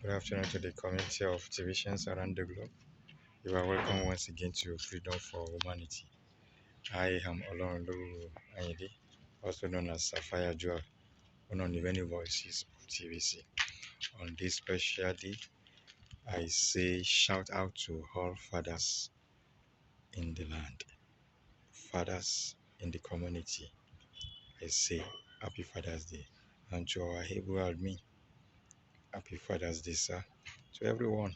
Good afternoon to the community of televisions around the globe. You are welcome once again to Freedom for Humanity. I am Olorunlowo Ayinde, also known as Sapphire Joel, one of the many voices of TVC. On this special day, I say shout out to all fathers in the land, fathers in the community. I say Happy Father's Day. And to our able admin, Happy Father's Day, sir. To everyone,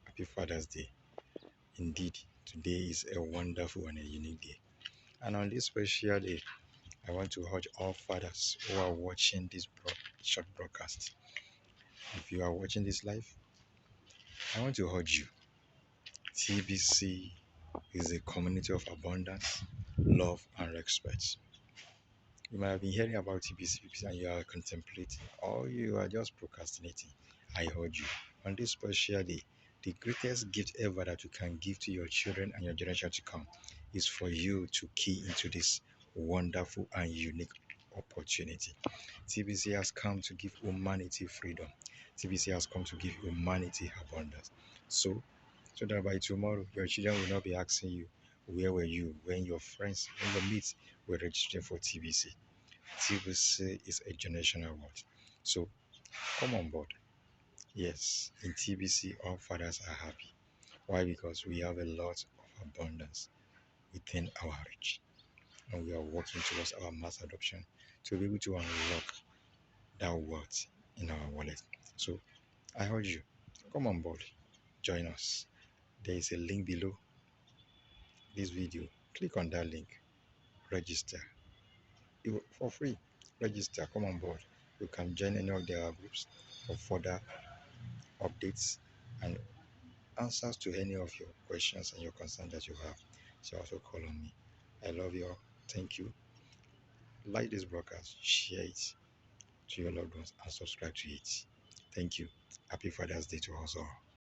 Happy Father's Day. Indeed, today is a wonderful and a unique day. And on this special day, I want to urge all fathers who are watching this short broadcast. If you are watching this live, I want to urge you. TBC is a community of abundance, love, and respect. You might have been hearing about TBC and you are contemplating, or you are just procrastinating. I urge you. On this special day, the greatest gift ever that you can give to your children and your generation to come is for you to key into this wonderful and unique opportunity. TBC has come to give humanity freedom. TBC has come to give humanity abundance. So that by tomorrow, your children will not be asking you, where were you when your friends, when your mates were registering for TBC? TBC is a generational word. So come on board. Yes, in TBC, all fathers are happy. Why? Because we have a lot of abundance within our reach, and we are working towards our mass adoption to be able to unlock that wealth in our wallet. So I urge you, come on board, join us. There is a link below this video. Click on that link, register. For free. Register, come on board. You can join any of their groups for further updates and answers to any of your questions and your concerns that you have. So also call on me. I love you all. Thank you. Like this broadcast, share it to your loved ones, and subscribe to it. Thank you. Happy Father's Day to us all.